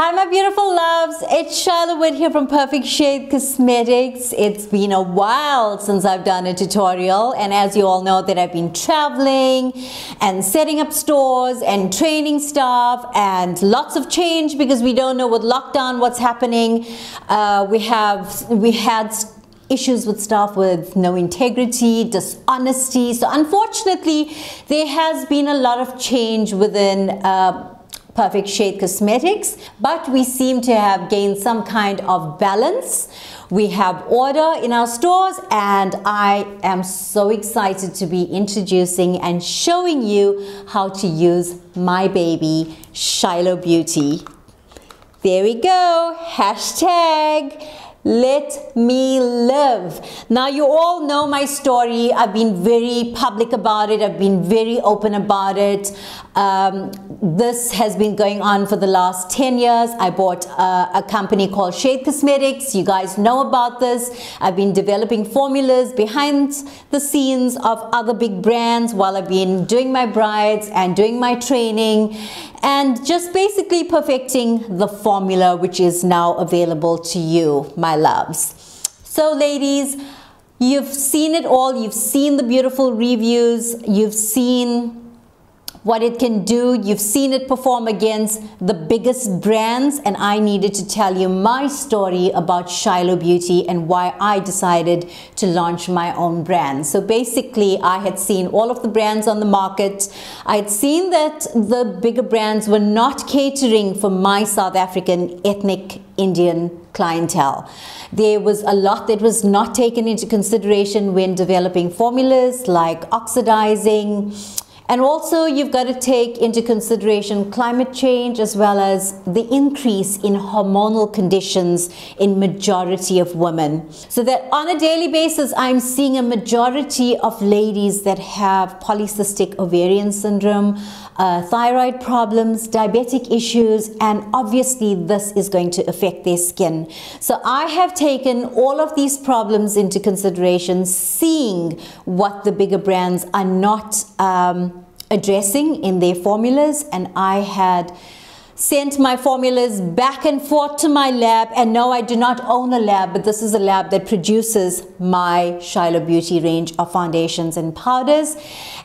Hi my beautiful loves, it's Shiloh here from Perfect Shade Cosmetics. It's been a while since I've done a tutorial, and as you all know that I've been traveling and setting up stores and training staff and lots of change because we don't know with lockdown what's happening. We had issues with staff with no integrity, dishonesty. So unfortunately, there has been a lot of change within Perfect Shade Cosmetics, but we seem to have gained some kind of balance. We have order in our stores, and I am so excited to be introducing and showing you how to use my baby Shiloh Beauty. There we go, hashtag let me live. Now you all know my story. I've been very public about it. I've been very open about it. This has been going on for the last 10 years. I bought a company called Shade Cosmetics. You guys know about this. I've been developing formulas behind the scenes of other big brands while I've been doing my brides and doing my training and just basically perfecting the formula which is now available to you, my loves. So ladies, you've seen it all. You've seen the beautiful reviews. You've seen what it can do. You've seen it perform against the biggest brands, and I needed to tell you my story about Shiloh Beauty and why I decided to launch my own brand. So basically, I had seen all of the brands on the market. I had seen that the bigger brands were not catering for my South African ethnic Indian clientele. There was a lot that was not taken into consideration when developing formulas like oxidizing. And also you've got to take into consideration climate change as well as the increase in hormonal conditions in majority of women. So that on a daily basis, I'm seeing a majority of ladies that have polycystic ovarian syndrome, thyroid problems, diabetic issues, and obviously this is going to affect their skin. So I have taken all of these problems into consideration, seeing what the bigger brands are not addressing in their formulas, and I had sent my formulas back and forth to my lab. And no, I do not own a lab, but this is a lab that produces my Shiloh Beauty range of foundations and powders.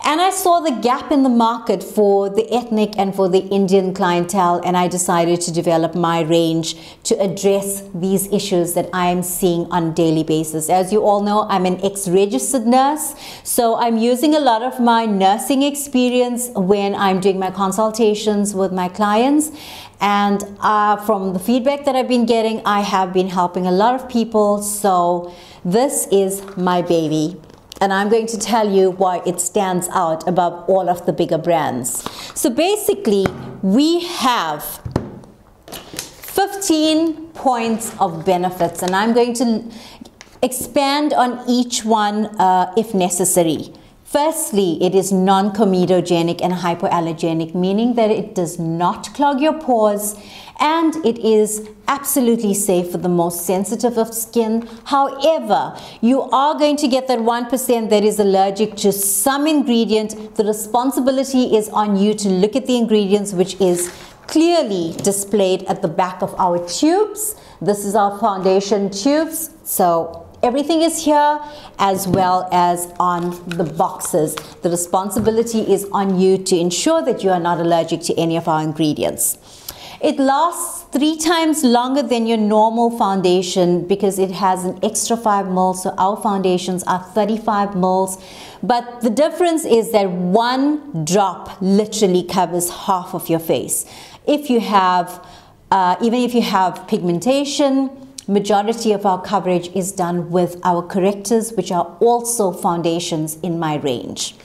And I saw the gap in the market for the ethnic and for the Indian clientele, and I decided to develop my range to address these issues that I am seeing on a daily basis. As you all know, I'm an ex-registered nurse, so I'm using a lot of my nursing experience when I'm doing my consultations with my clients. And from the feedback that I've been getting, I have been helping a lot of people. So this is my baby, and I'm going to tell you why it stands out above all of the bigger brands. So basically, we have 15 points of benefits, and I'm going to expand on each one if necessary. Firstly, it is non-comedogenic and hypoallergenic, meaning that it does not clog your pores, and it is absolutely safe for the most sensitive of skin. However, you are going to get that 1% that is allergic to some ingredient. The responsibility is on you to look at the ingredients, which is clearly displayed at the back of our tubes. This is our foundation tubes. So everything is here, as well as on the boxes. The responsibility is on you to ensure that you are not allergic to any of our ingredients. It lasts 3 times longer than your normal foundation because it has an extra 5 ml. So our foundations are 35 ml. But the difference is that 1 drop literally covers half of your face. If you have, even if you have pigmentation, majority of our coverage is done with our correctors, which are also foundations in my range.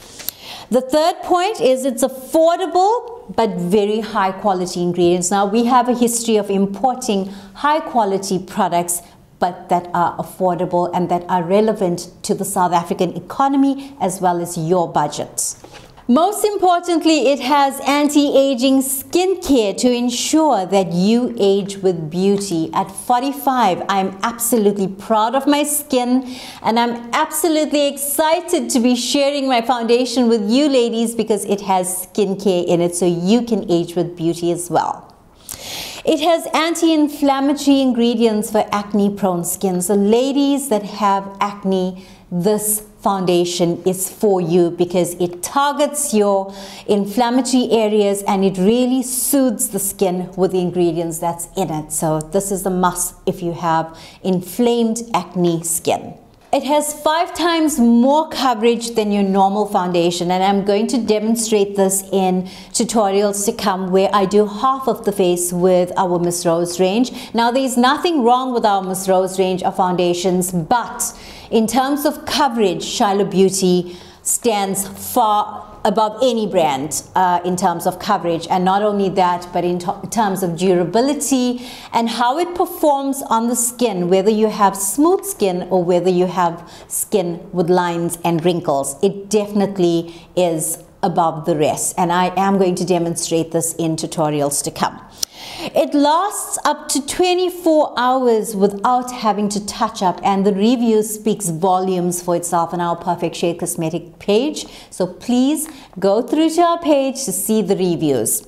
The third point is it's affordable but very high quality ingredients. Now we have a history of importing high quality products, but that are affordable and that are relevant to the South African economy as well as your budgets. Most importantly, it has anti-aging skincare to ensure that you age with beauty. At 45, I'm absolutely proud of my skin, and I'm absolutely excited to be sharing my foundation with you ladies because it has skincare in it, so you can age with beauty as well. It has anti-inflammatory ingredients for acne-prone skin. So ladies that have acne, this foundation is for you because it targets your inflammatory areas and it really soothes the skin with the ingredients that's in it. So this is a must if you have inflamed acne skin. It has 5 times more coverage than your normal foundation, and I'm going to demonstrate this in tutorials to come where I do half of the face with our Miss Rose range. Now there's nothing wrong with our Miss Rose range of foundations, but in terms of coverage, Shiloh Beauty stands far above any brand in terms of coverage, and not only that, but in terms of durability and how it performs on the skin, whether you have smooth skin or whether you have skin with lines and wrinkles. It definitely is above the rest, and I am going to demonstrate this in tutorials to come. It lasts up to 24 hours without having to touch up, and the review speaks volumes for itself on our Perfect Shade Cosmetic page. So please go through to our page to see the reviews.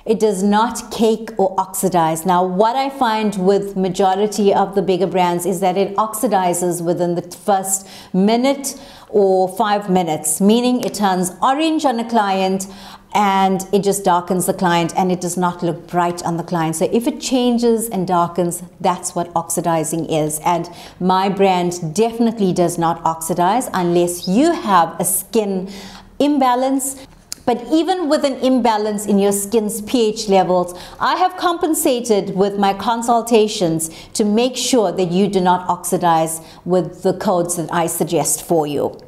It does not cake or oxidize. Now, what I find with majority of the bigger brands is that it oxidizes within the first minute or 5 minutes, meaning it turns orange on a client and it just darkens the client and it does not look bright on the client. So if it changes and darkens, that's what oxidizing is. And my brand definitely does not oxidize unless you have a skin imbalance. But even with an imbalance in your skin's pH levels, I have compensated with my consultations to make sure that you do not oxidize with the codes that I suggest for you.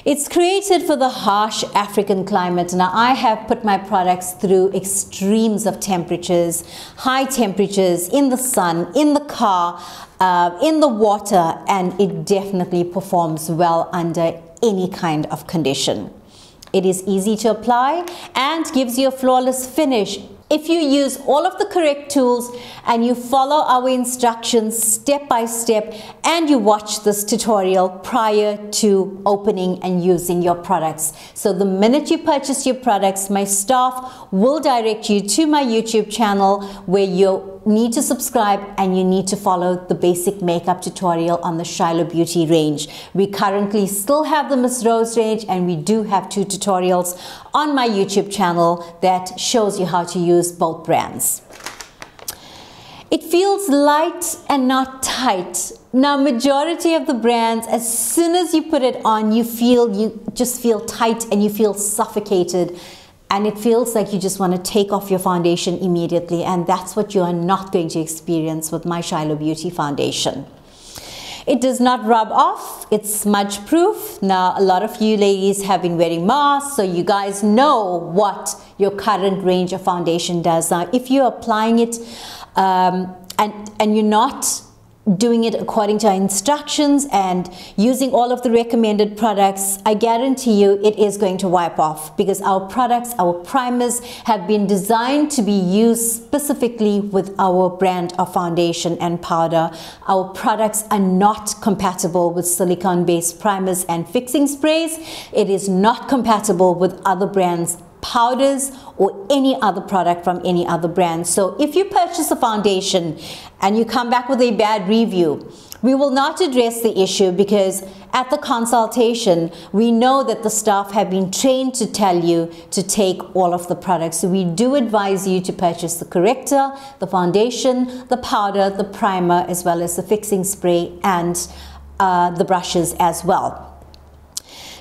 It's created for the harsh African climate. Now, I have put my products through extremes of temperatures, high temperatures, in the sun, in the car, in the water, and it definitely performs well under any kind of condition. It is easy to apply and gives you a flawless finish if you use all of the correct tools and you follow our instructions step by step and you watch this tutorial prior to opening and using your products. So the minute you purchase your products, my staff will direct you to my YouTube channel where you need to subscribe and you need to follow the basic makeup tutorial on the Shiloh Beauty range. We currently still have the Miss Rose range, and we do have 2 tutorials on my YouTube channel that shows you how to use both brands. It feels light and not tight. Now, majority of the brands, as soon as you put it on, you just feel tight and you feel suffocated. And it feels like you just want to take off your foundation immediately, and that's what you are not going to experience with my Shiloh Beauty foundation. It does not rub off, it's smudge proof. Now, a lot of you ladies have been wearing masks, so you guys know what your current range of foundation does. Now, if you're applying it and you're not doing it according to our instructions and using all of the recommended products, I guarantee you it is going to wipe off, because our products, our primers, have been designed to be used specifically with our brand of foundation and powder. Our products are not compatible with silicone-based primers and fixing sprays. It is not compatible with other brands' powders or any other product from any other brand. So if you purchase a foundation and you come back with a bad review, we will not address the issue, because at the consultation we know that the staff have been trained to tell you to take all of the products. So we do advise you to purchase the corrector, the foundation, the powder, the primer, as well as the fixing spray and the brushes as well.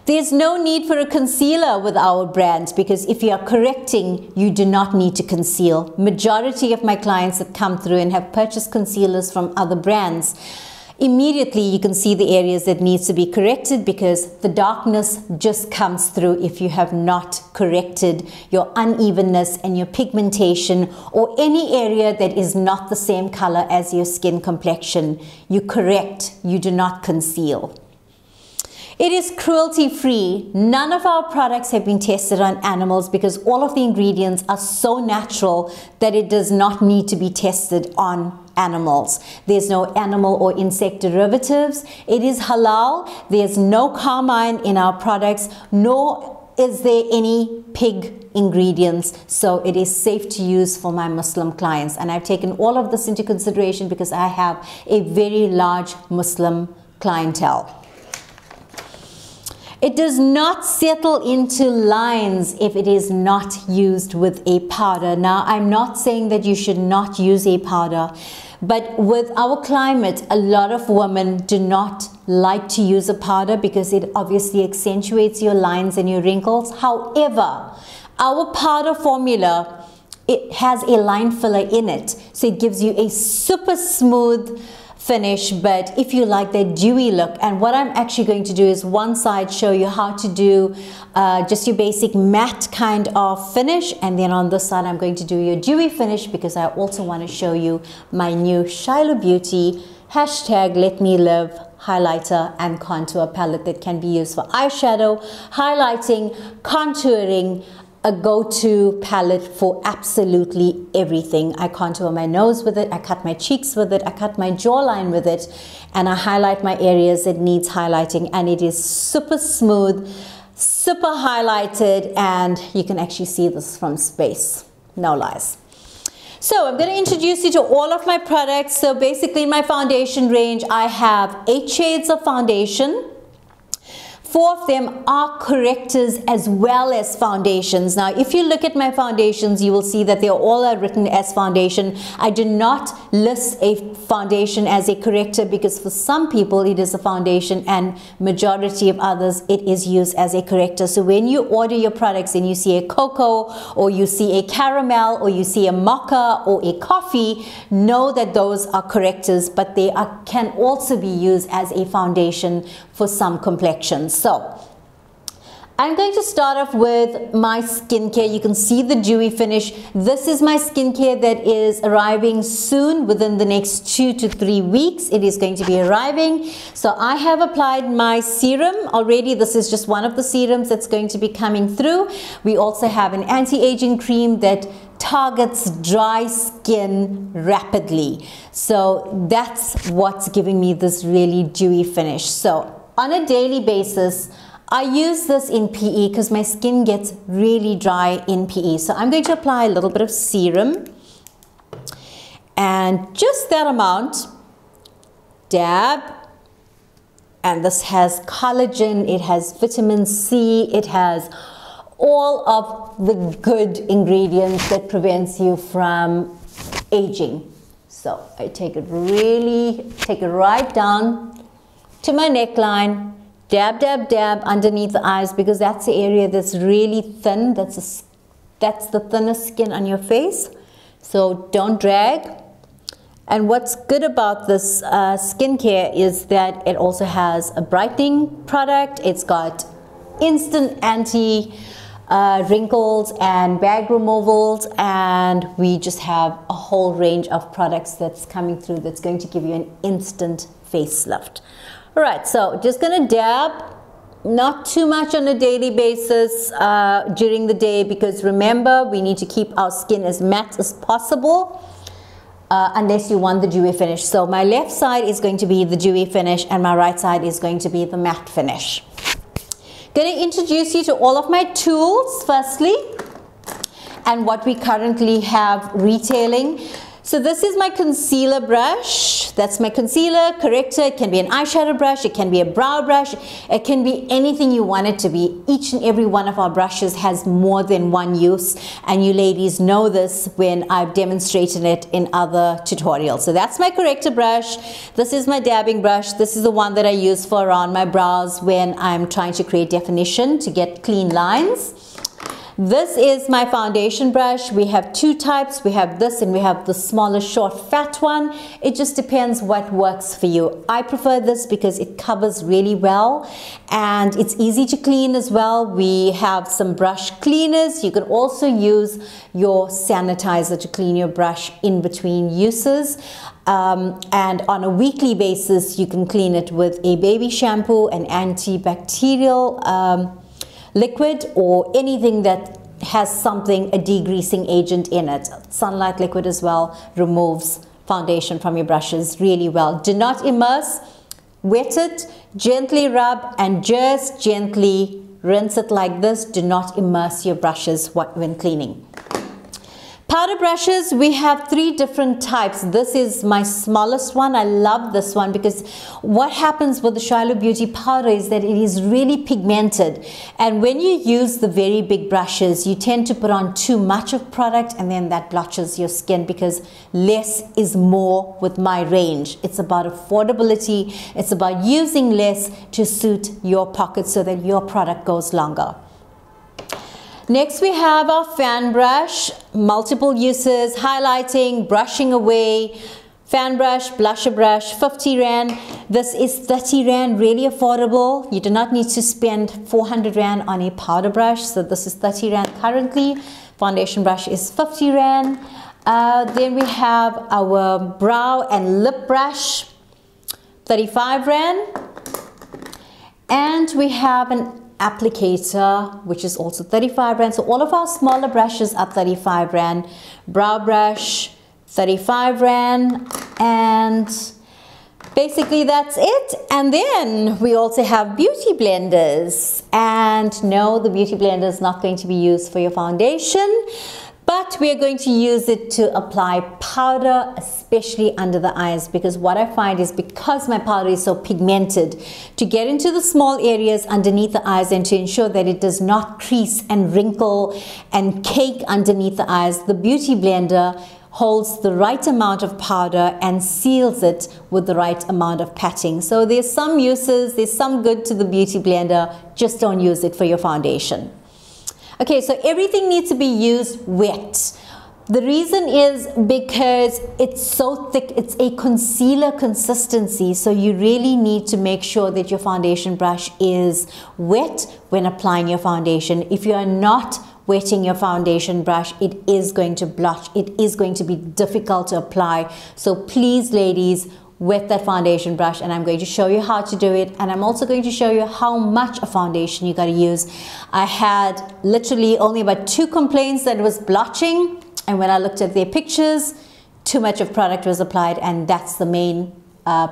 There's no need for a concealer with our brand, because if you are correcting, you do not need to conceal. Majority of my clients that come through and have purchased concealers from other brands, immediately you can see the areas that needs to be corrected, because the darkness just comes through if you have not corrected your unevenness and your pigmentation or any area that is not the same color as your skin complexion. You correct, you do not conceal. It is cruelty-free. None of our products have been tested on animals, because all of the ingredients are so natural that it does not need to be tested on animals. There's no animal or insect derivatives. It is halal. There's no carmine in our products, nor is there any pig ingredients, so it is safe to use for my Muslim clients. And I've taken all of this into consideration because I have a very large Muslim clientele. It does not settle into lines if it is not used with a powder. Now, I'm not saying that you should not use a powder, but with our climate, a lot of women do not like to use a powder because it obviously accentuates your lines and your wrinkles. However, our powder formula, it has a line filler in it, so it gives you a super smooth finish. But if you like that dewy look, and what I'm actually going to do is one side show you how to do just your basic matte kind of finish, and then on this side I'm going to do your dewy finish because I also want to show you my new Shiloh Beauty #LetMeLive highlighter and contour palette that can be used for eyeshadow, highlighting, contouring, a go-to palette for absolutely everything. I contour my nose with it, I cut my cheeks with it, I cut my jawline with it, and I highlight my areas that needs highlighting, and it is super smooth, super highlighted, and you can actually see this from space, no lies. So I'm going to introduce you to all of my products. So basically in my foundation range, I have 8 shades of foundation. 4 of them are correctors as well as foundations. Now, if you look at my foundations, you will see that they all are written as foundation. I do not list a foundation as a corrector because for some people it is a foundation and majority of others it is used as a corrector. So when you order your products and you see a cocoa or you see a caramel or you see a mocha or a coffee, know that those are correctors, but they can also be used as a foundation for some complexions. So I'm going to start off with my skincare. You can see the dewy finish. This is my skincare that is arriving soon, within the next 2 to 3 weeks. It is going to be arriving. So I have applied my serum already. This is just one of the serums that's going to be coming through. We also have an anti-aging cream that targets dry skin rapidly. So that's what's giving me this really dewy finish. So on a daily basis, I use this in PE because my skin gets really dry in PE. So I'm going to apply a little bit of serum and just that amount, dab. And this has collagen, it has vitamin C, it has all of the good ingredients that prevents you from aging. So I take it right down to my neckline, dab, dab, dab underneath the eyes because that's the area that's really thin. That's the thinnest skin on your face. So don't drag. And what's good about this skincare is that it also has a brightening product. It's got instant anti wrinkles and bag removals, and we just have a whole range of products that's coming through that's going to give you an instant facelift. All right, so just gonna dab, not too much on a daily basis during the day, because remember, we need to keep our skin as matte as possible unless you want the dewy finish. So my left side is going to be the dewy finish and my right side is going to be the matte finish. Going to introduce you to all of my tools firstly and what we currently have retailing. So this is my concealer brush. That's my concealer corrector. It can be an eyeshadow brush, it can be a brow brush, it can be anything you want it to be. Each and every one of our brushes has more than one use, and you ladies know this when I've demonstrated it in other tutorials. So that's my corrector brush. This is my dabbing brush. This is the one that I use for around my brows when I'm trying to create definition to get clean lines. This is my foundation brush. We have 2 types. We have this and we have the smaller, short, fat one. It just depends what works for you. I prefer this because it covers really well and it's easy to clean as well. We have some brush cleaners. You can also use your sanitizer to clean your brush in between uses. And on a weekly basis, you can clean it with a baby shampoo, an antibacterial liquid, or anything that has something, a degreasing agent in it. Sunlight liquid as well removes foundation from your brushes really well. Do not immerse, wet it, gently rub, and just gently rinse it like this. Do not immerse your brushes when cleaning. Powder brushes, we have 3 different types. This is my smallest one. I love this one because what happens with the Shiloh Beauty powder is that it is really pigmented. And when you use the very big brushes, you tend to put on too much of product, and then that blotches your skin, because less is more with my range. It's about affordability. It's about using less to suit your pocket so that your product goes longer. Next we have our fan brush, multiple uses, highlighting, brushing away, fan brush, blusher brush, 50 Rand. This is 30 Rand, really affordable. You do not need to spend 400 Rand on a powder brush. So this is 30 Rand currently. Foundation brush is 50 Rand. Then we have our brow and lip brush, 35 Rand. And we have an applicator, which is also 35 Rand. So all of our smaller brushes are 35 Rand. Brow brush, 35 Rand. And basically that's it. And then we also have beauty blenders. And no, the beauty blender is not going to be used for your foundation, but we are going to use it to apply powder, especially under the eyes, because what I find is, because my powder is so pigmented, to get into the small areas underneath the eyes and to ensure that it does not crease and wrinkle and cake underneath the eyes, the beauty blender holds the right amount of powder and seals it with the right amount of patting. So there's some uses, there's some good to the beauty blender, just don't use it for your foundation. Okay, so everything needs to be used wet. The reason is because it's so thick, it's a concealer consistency, so you really need to make sure that your foundation brush is wet when applying your foundation. If you are not wetting your foundation brush, it is going to blotch, it is going to be difficult to apply. So please, ladies, wet that foundation brush, and I'm going to show you how to do it, and I'm also going to show you how much of foundation you got to use. I had literally only about 2 complaints that it was blotching, and when I looked at their pictures, too much of product was applied, and that's the main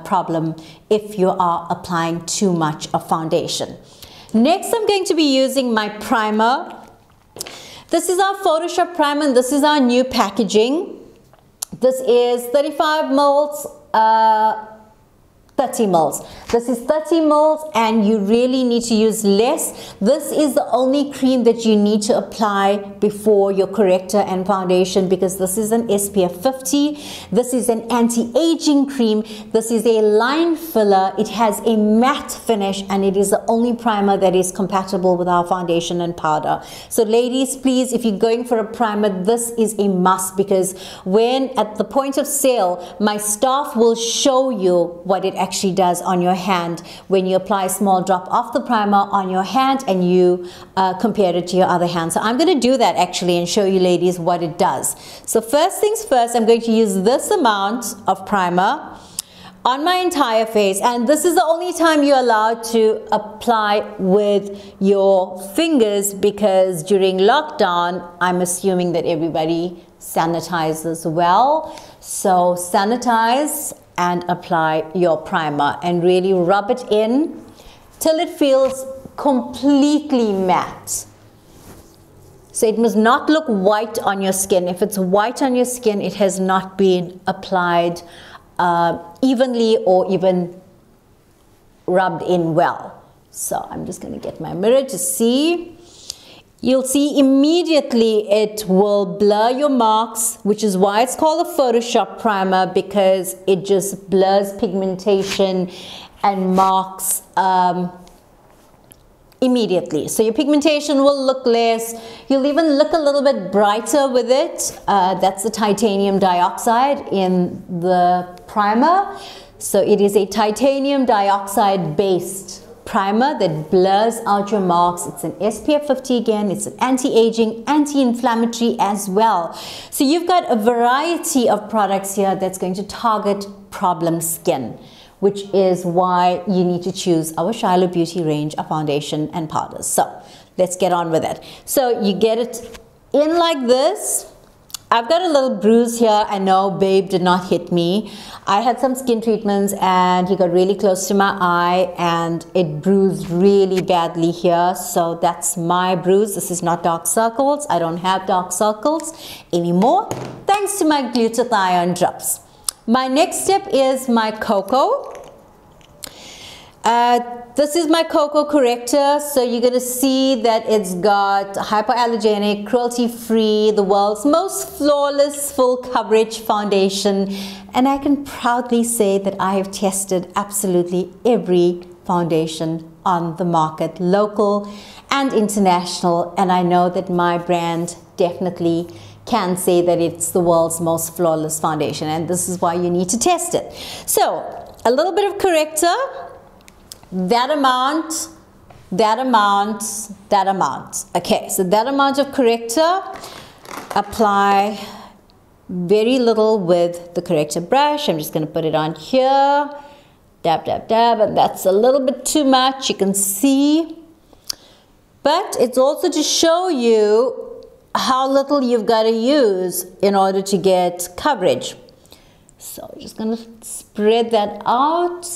problem if you are applying too much of foundation. Next, I'm going to be using my primer. This is our Photoshop primer, and this is our new packaging. This is 35 mils, 30 mils. This is 30 mils, and you really need to use less. This is the only cream that you need to apply before your corrector and foundation, because this is an SPF 50. This is an anti-aging cream. This is a line filler. It has a matte finish, and it is the only primer that is compatible with our foundation and powder. So ladies, please, if you're going for a primer, this is a must, because when at the point of sale, my staff will show you what it actually does on your hand when you apply a small drop of the primer on your hand and you compare it to your other hand. So I'm going to do that actually and show you ladies what it does. So first things first, I'm going to use this amount of primer on my entire face, and this is the only time you're allowed to apply with your fingers, because during lockdown I'm assuming that everybody sanitizes well. So sanitize and apply your primer and really rub it in till it feels completely matte. So it must not look white on your skin. If it's white on your skin, it has not been applied evenly or even rubbed in well. So I'm just going to get my mirror to see. You'll see immediately it will blur your marks, which is why it's called a Photoshop primer, because it just blurs pigmentation and marks immediately. So your pigmentation will look less. You'll even look a little bit brighter with it. That's the titanium dioxide in the primer. So it is a titanium dioxide based primer that blurs out your marks. It's an SPF 50 again. It's an anti-aging, anti-inflammatory as well. So you've got a variety of products here that's going to target problem skin, which is why you need to choose our Shiloh Beauty range of foundation and powders. So let's get on with it. So you get it in like this. I've got a little bruise here. I know babe did not hit me. I had some skin treatments and he got really close to my eye and it bruised really badly here. So that's my bruise. This is not dark circles. I don't have dark circles anymore thanks to my glutathione drops. My next step is my Coco. This is my Coco Corrector, so you're going to see that it's got hypoallergenic, cruelty-free, the world's most flawless full coverage foundation, and I can proudly say that I have tested absolutely every foundation on the market, local and international, and I know that my brand definitely can say that it's the world's most flawless foundation, and this is why you need to test it. So, a little bit of corrector. That amount, that amount, that amount. Okay, so that amount of corrector, apply very little with the corrector brush. I'm just going to put it on here, dab, dab, dab, and that's a little bit too much, you can see. But it's also to show you how little you've got to use in order to get coverage. So I'm just going to spread that out.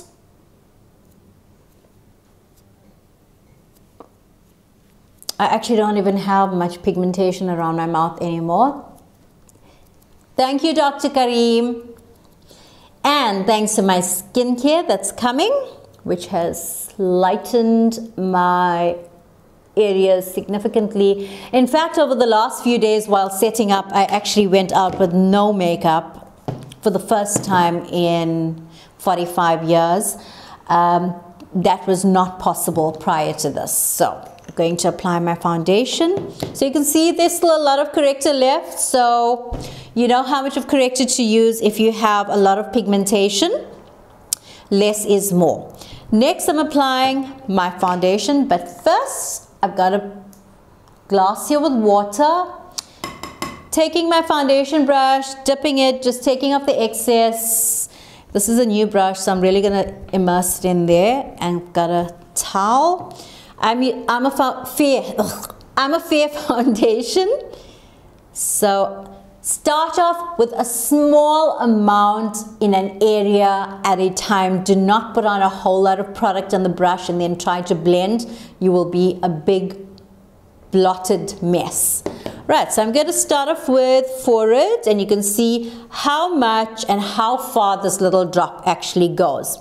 I actually don't even have much pigmentation around my mouth anymore. Thank you, Dr. Kareem. And thanks to my skincare that's coming, which has lightened my areas significantly. In fact, over the last few days while setting up, I actually went out with no makeup for the first time in 45 years. That was not possible prior to this. So going to apply my foundation. So you can see there's still a lot of corrector left, so you know how much of corrector to use if you have a lot of pigmentation. Less is more. Next I'm applying my foundation, but first I've got a glass here with water, taking my foundation brush, dipping it, just taking off the excess. This is a new brush, so I'm really going to immerse it in there, and I've got a towel. I'm a fair foundation, so start off with a small amount in an area at a time. Do not put on a whole lot of product on the brush and then try to blend. You will be a big blotted mess. Right, so I'm going to start off with forehead, and you can see how much and how far this little drop actually goes.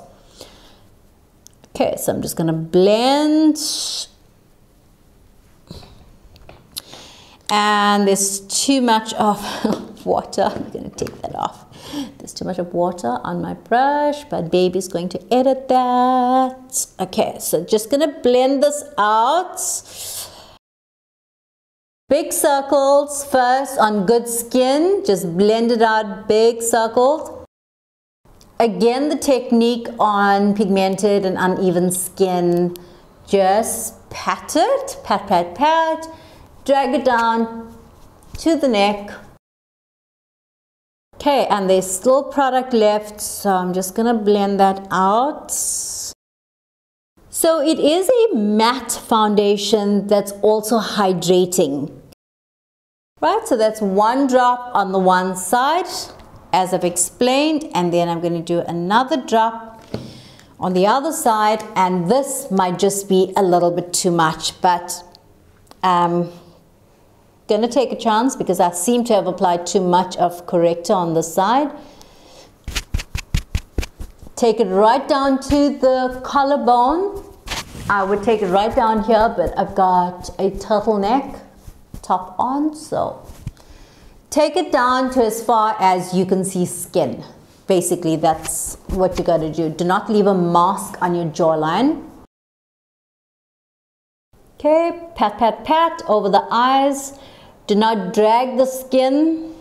Okay, so I'm just going to blend, and there's too much of water. I'm going to take that off. There's too much of water on my brush, but baby's going to edit that. Okay, so just going to blend this out. Big circles first on good skin, just blend it out, big circles. Again, the technique on pigmented and uneven skin, just pat it, pat, pat, pat, drag it down to the neck. Okay, and there's still product left, so I'm just going to blend that out. So it is a matte foundation that's also hydrating. Right, so that's one drop on the one side, as I've explained, and then I'm going to do another drop on the other side, and this might just be a little bit too much, but I'm going to take a chance because I seem to have applied too much of corrector on the side. Take it right down to the collarbone. I would take it right down here, but I've got a turtleneck top on, so take it down to as far as you can see skin. Basically, that's what you got to do. Do not leave a mask on your jawline. Okay, pat, pat, pat over the eyes. Do not drag the skin.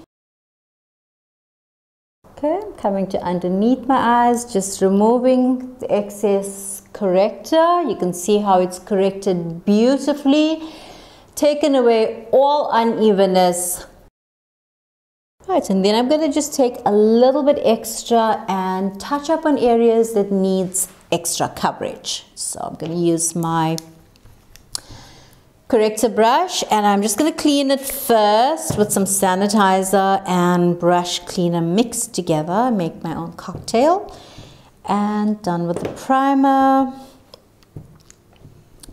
Okay, coming to underneath my eyes, just removing the excess corrector. You can see how it's corrected beautifully. Taken away all unevenness. Right, and then I'm going to just take a little bit extra and touch up on areas that needs extra coverage. So I'm going to use my corrector brush, and I'm just going to clean it first with some sanitizer and brush cleaner mixed together. Make my own cocktail. And done with the primer.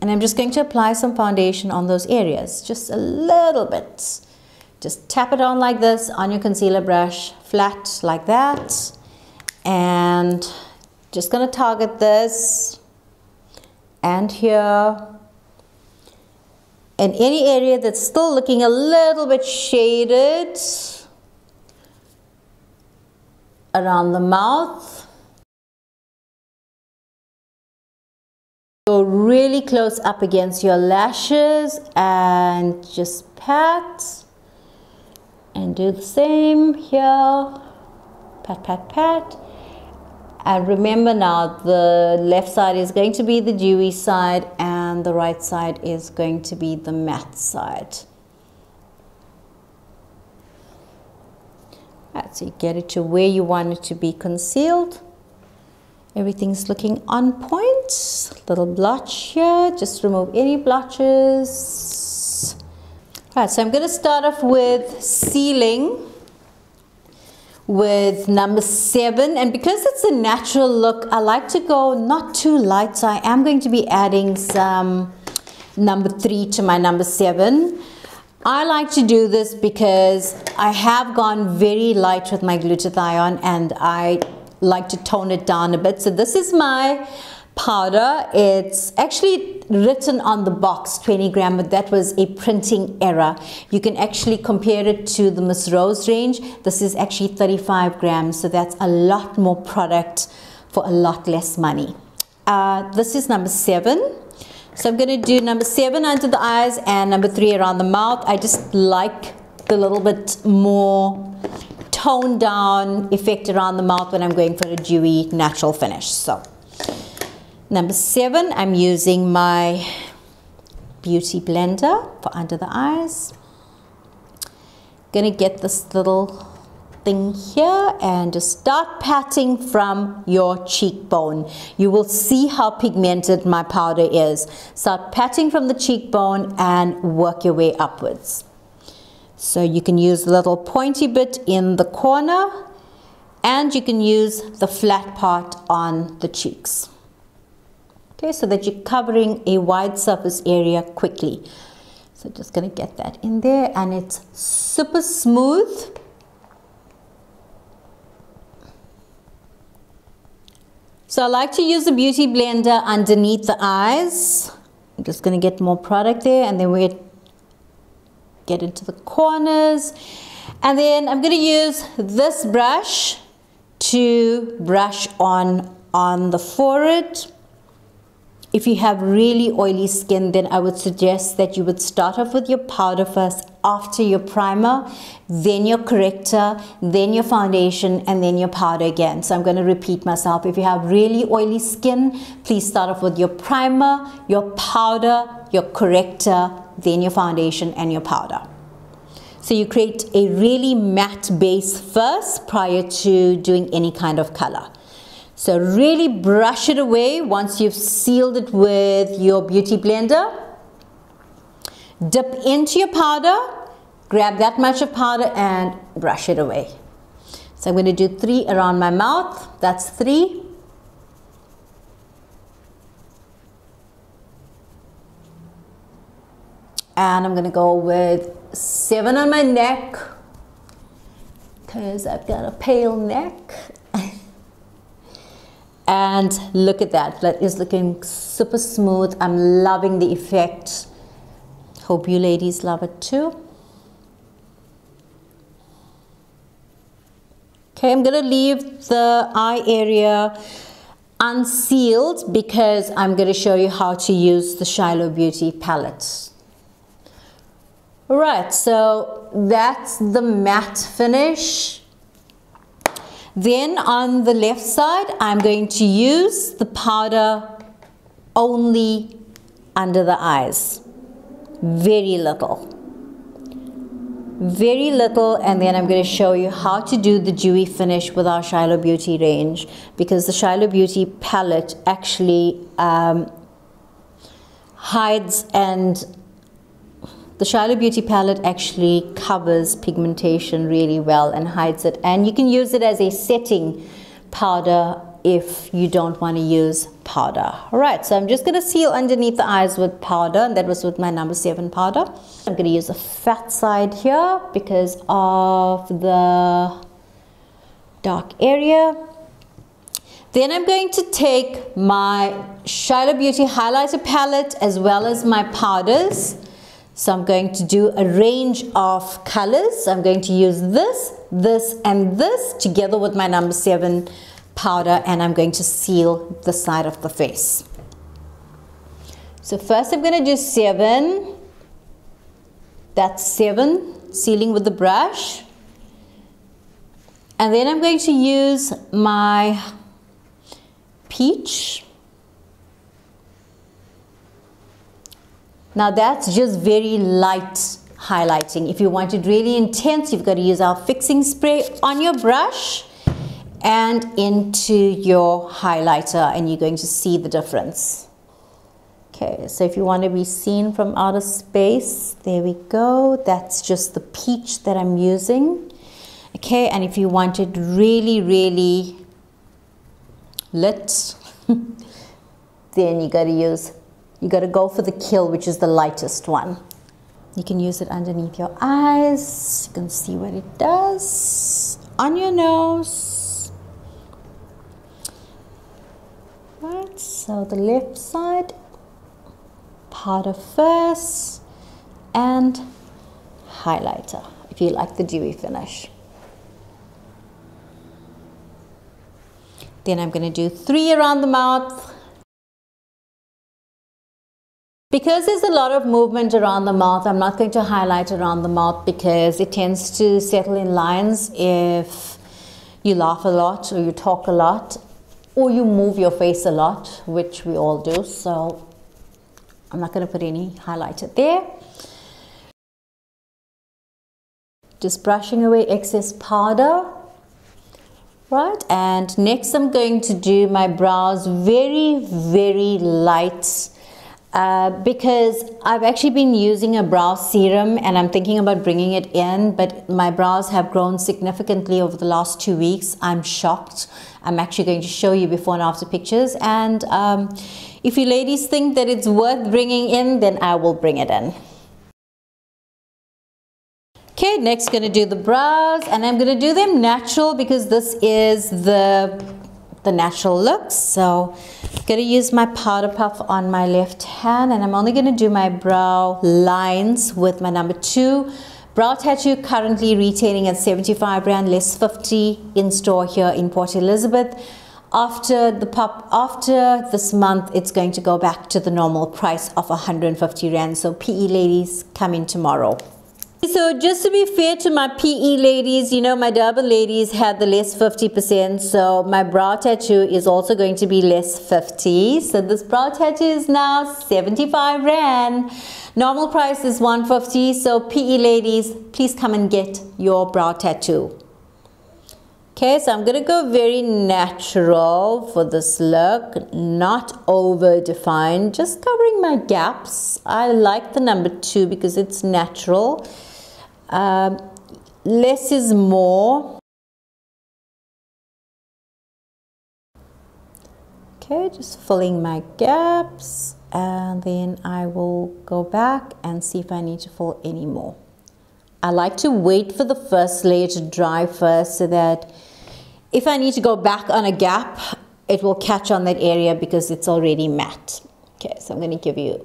And I'm just going to apply some foundation on those areas, just a little bit. Just tap it on like this on your concealer brush, flat like that. And just going to target this and here. And any area that's still looking a little bit shaded around the mouth. Go really close up against your lashes and just pat. And do the same here. Pat, pat, pat. And remember now, the left side is going to be the dewy side and the right side is going to be the matte side. Right, so you get it to where you want it to be concealed. Everything's looking on point. Little blotch here, just remove any blotches. All right, so I'm going to start off with sealing with number 7, and because it's a natural look, I like to go not too light, so I am going to be adding some number 3 to my number 7. I like to do this because I have gone very light with my glutathione and I like to tone it down a bit. So this is my powder. It's actually written on the box 20 gram, but that was a printing error. You can actually compare it to the Miss Rose range. This is actually 35 grams, so that's a lot more product for a lot less money. This is number 7. So I'm going to do number 7 under the eyes and number 3 around the mouth. I just like the little bit more toned down effect around the mouth when I'm going for a dewy natural finish. So number 7, I'm using my beauty blender for under the eyes. Gonna get this little thing here and just start patting from your cheekbone. You will see how pigmented my powder is. Start patting from the cheekbone and work your way upwards. So you can use a little pointy bit in the corner and you can use the flat part on the cheeks. Okay, so that you're covering a wide surface area quickly. So just going to get that in there and it's super smooth. So I like to use the beauty blender underneath the eyes. I'm just going to get more product there and then we get into the corners. And then I'm going to use this brush to brush on the forehead. If you have really oily skin, then I would suggest that you would start off with your powder first, after your primer, then your corrector, then your foundation, and then your powder again. So I'm going to repeat myself. If you have really oily skin, please start off with your primer, your powder, your corrector, then your foundation and your powder. So you create a really matte base first prior to doing any kind of color. So really brush it away once you've sealed it with your beauty blender. Dip into your powder, grab that much of powder and brush it away. So I'm going to do 3 around my mouth. That's 3. And I'm going to go with 7 on my neck because I've got a pale neck. And look at that, that is looking super smooth. I'm loving the effect. Hope you ladies love it too. Okay, I'm going to leave the eye area unsealed because I'm going to show you how to use the Shiloh Beauty palette. Right, so that's the matte finish. Then on the left side, I'm going to use the powder only under the eyes. Very little. Very little, and then I'm going to show you how to do the dewy finish with our Shiloh Beauty range, because the Shiloh Beauty palette actually hides and The Shiloh Beauty palette actually covers pigmentation really well and hides it, and you can use it as a setting powder if you don't want to use powder. Alright, so I'm just going to seal underneath the eyes with powder, and that was with my number 7 powder. I'm going to use the fat side here because of the dark area. Then I'm going to take my Shiloh Beauty highlighter palette as well as my powders. So I'm going to do a range of colors. I'm going to use this, this, and this together with my number 7 powder, and I'm going to seal the side of the face. So first I'm going to do 7. That's 7, sealing with the brush. And then I'm going to use my peach. Now that's just very light highlighting. If you want it really intense, you've got to use our fixing spray on your brush and into your highlighter, and you're going to see the difference. Okay, so if you want to be seen from outer space, there we go. That's just the peach that I'm using. Okay, and if you want it really, really lit, then you got to go for the Kill, which is the lightest one. You can use it underneath your eyes. You can see what it does on your nose. Right, so the left side, powder first, and highlighter if you like the dewy finish. Then I'm going to do 3 around the mouth. Because there's a lot of movement around the mouth, I'm not going to highlight around the mouth because it tends to settle in lines if you laugh a lot or you talk a lot or you move your face a lot, which we all do. So I'm not going to put any highlighter there. Just brushing away excess powder. Right, and next I'm going to do my brows very, very light because I've actually been using a brow serum and I'm thinking about bringing it in, but my brows have grown significantly over the last 2 weeks. I'm shocked. I'm actually going to show you before and after pictures, and if you ladies think that it's worth bringing in, then I will bring it in. Okay, next going to do the brows, and I'm going to do them natural because this is the natural look. So I'm going to use my powder puff on my left hand, and I'm only going to do my brow lines with my number 2 brow tattoo, currently retailing at 75 Rand, less 50 in store here in Port Elizabeth. After this month, it's going to go back to the normal price of 150 Rand. So PE ladies, come in tomorrow. So just to be fair to my PE ladies, you know, my Durban ladies had the less 50%, so my brow tattoo is also going to be less 50. So this brow tattoo is now 75 Rand. Normal price is 150, so PE ladies, please come and get your brow tattoo. Okay, so I'm going to go very natural for this look, not over defined, just covering my gaps. I like the number 2 because it's natural. Less is more. Okay, just filling my gaps, and then I will go back and see if I need to fill any more. I like to wait for the first layer to dry first so that if I need to go back on a gap, it will catch on that area because it's already matte. Okay, so I'm going to give you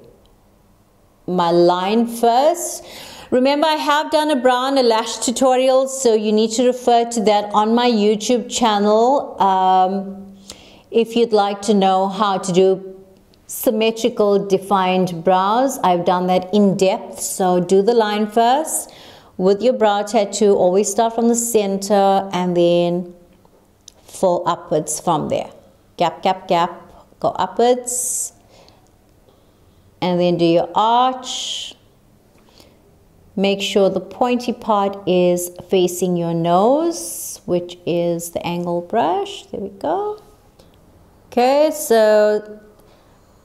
my line first. Remember, I have done a brow and a lash tutorial, so you need to refer to that on my YouTube channel if you'd like to know how to do symmetrical defined brows. I've done that in depth, so do the line first. With your brow tattoo, always start from the center and then fill upwards from there. Gap, gap, gap, go upwards. And then do your arch. Make sure the pointy part is facing your nose, which is the angle brush. There we go. Okay, so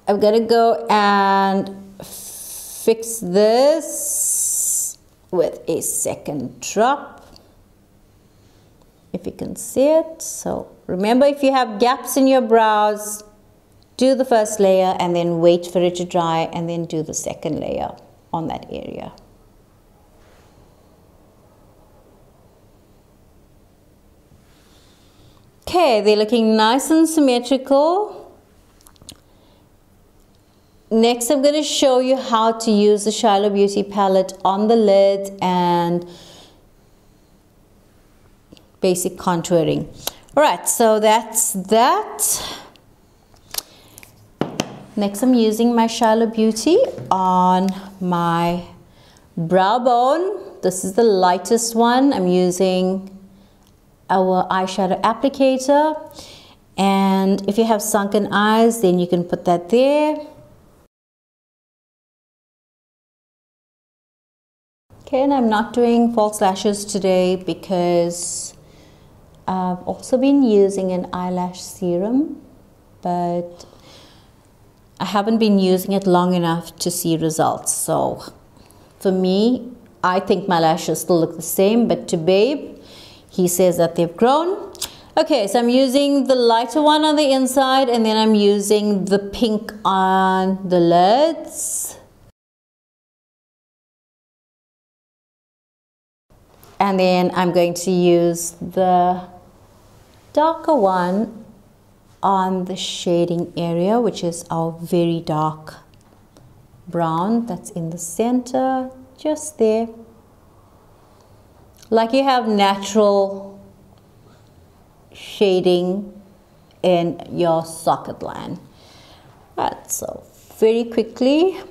I'm gonna go and fix this. with a second drop, if you can see it. So remember, if you have gaps in your brows, do the first layer and then wait for it to dry and then do the second layer on that area. Okay, they're looking nice and symmetrical. Next, I'm going to show you how to use the Shiloh Beauty palette on the lid and basic contouring. All right, so that's that. Next, I'm using my Shiloh Beauty on my brow bone. This is the lightest one. I'm using our eyeshadow applicator, and if you have sunken eyes, then you can put that there. Okay, and I'm not doing false lashes today because I've also been using an eyelash serum, but I haven't been using it long enough to see results. So for me, I think my lashes still look the same, but to Babe, he says that they've grown. Okay, so I'm using the lighter one on the inside, and then I'm using the pink on the lids. And then I'm going to use the darker one on the shading area, which is our very dark brown that's in the center, just there. Like you have natural shading in your socket line. Right, so very quickly,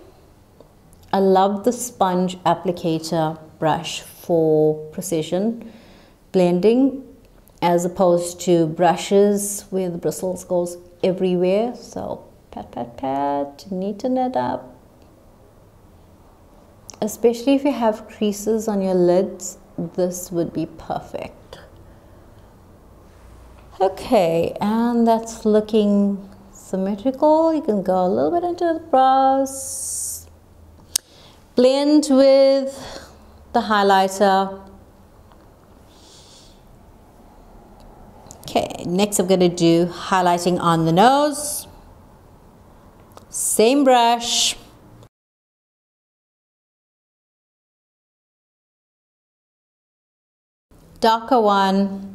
I love the sponge applicator brush for precision blending as opposed to brushes where the bristles goes everywhere. So pat, pat, pat, neaten it up. Especially if you have creases on your lids, this would be perfect. Okay, and that's looking symmetrical. You can go a little bit into the brows. Blend with the highlighter. Okay, next I'm going to do highlighting on the nose. Same brush. Darker one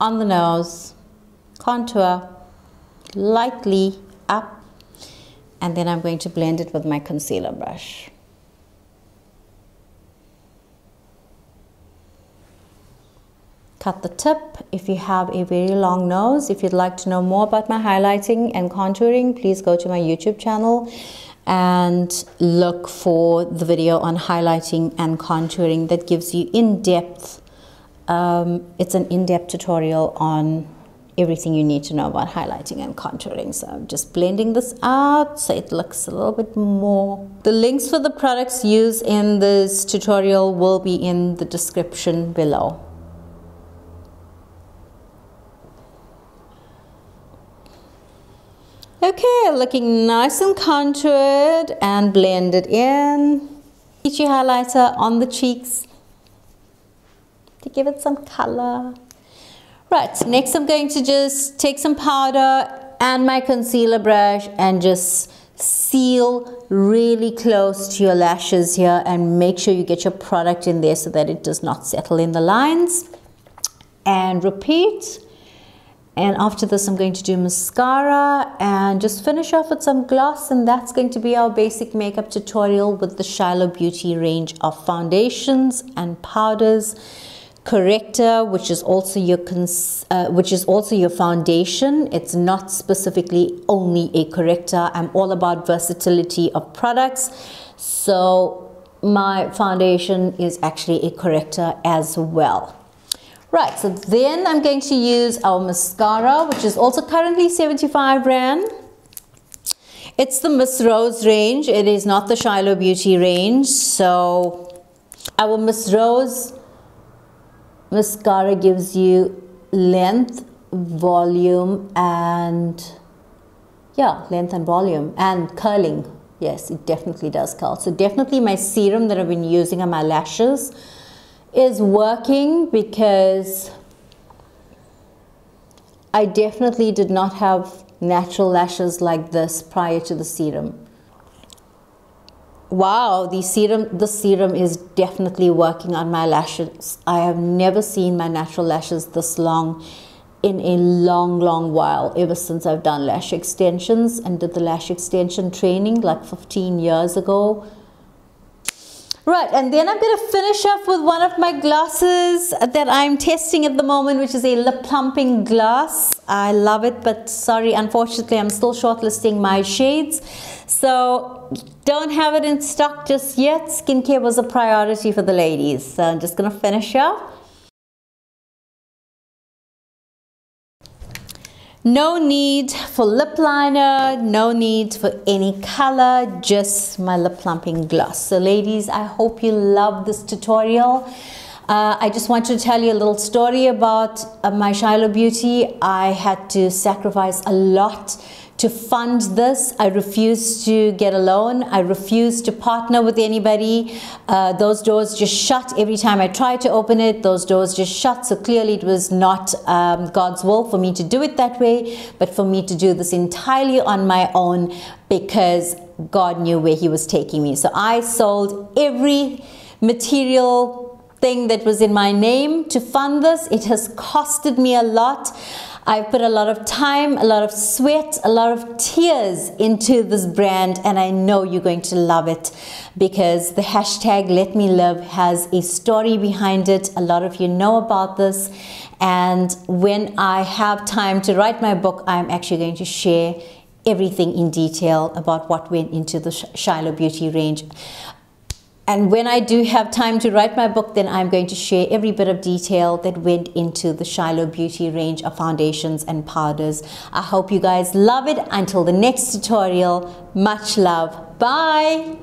on the nose, contour lightly up, and then I'm going to blend it with my concealer brush. Cut the tip if you have a very long nose. If you'd like to know more about my highlighting and contouring, please go to my YouTube channel and look for the video on highlighting and contouring that gives you in-depth. It's an in-depth tutorial on everything you need to know about highlighting and contouring. So I'm just blending this out so it looks a little bit more. The links for the products used in this tutorial will be in the description below. Okay, looking nice and contoured and blended in. Peachy highlighter on the cheeks to give it some color. Right, next I'm going to just take some powder and my concealer brush and just seal really close to your lashes here and make sure you get your product in there so that it does not settle in the lines. And repeat. And after this, I'm going to do mascara and just finish off with some gloss, and that's going to be our basic makeup tutorial with the Shiloh Beauty range of foundations and powders. Corrector, which is also your foundation. It's not specifically only a corrector. I'm all about versatility of products. So my foundation is actually a corrector as well. Right, so then I'm going to use our mascara, which is also currently 75 Rand. It's the Miss Rose range. It is not the Shiloh Beauty range. So our Miss Rose mascara gives you length, volume, and length and volume and curling. Yes, it definitely does curl. So definitely my serum that I've been using on my lashes is working, because I definitely did not have natural lashes like this prior to the serum. Wow, the serum is definitely working on my lashes. I have never seen my natural lashes this long in a long while, ever since I've done lash extensions and did the lash extension training like 15 years ago. Right, and then I'm going to finish off with one of my glosses that I'm testing at the moment, which is a lip plumping gloss. I love it, but sorry, unfortunately, I'm still shortlisting my shades. So don't have it in stock just yet. Skincare was a priority for the ladies. So I'm just going to finish off. No need for lip liner, no need for any color, just my lip plumping gloss. So ladies, I hope you love this tutorial. I just want to tell you a little story about my Shiloh beauty. I had to sacrifice a lot to fund this. I refused to get a loan. I refused to partner with anybody. Those doors just shut every time I tried to open it. Those doors just shut. So clearly it was not God's will for me to do it that way, but for me to do this entirely on my own, because God knew where He was taking me. So I sold every material thing that was in my name to fund this. It has costed me a lot. I've put a lot of time, a lot of sweat, a lot of tears into this brand, and I know you're going to love it, because the hashtag Let Me Live has a story behind it. A lot of you know about this, and when I have time to write my book, I'm actually going to share everything in detail about what went into the Shiloh Beauty range. And when I do have time to write my book, then I'm going to share every bit of detail that went into the Shiloh Beauty range of foundations and powders. I hope you guys love it. Until the next tutorial, much love. Bye.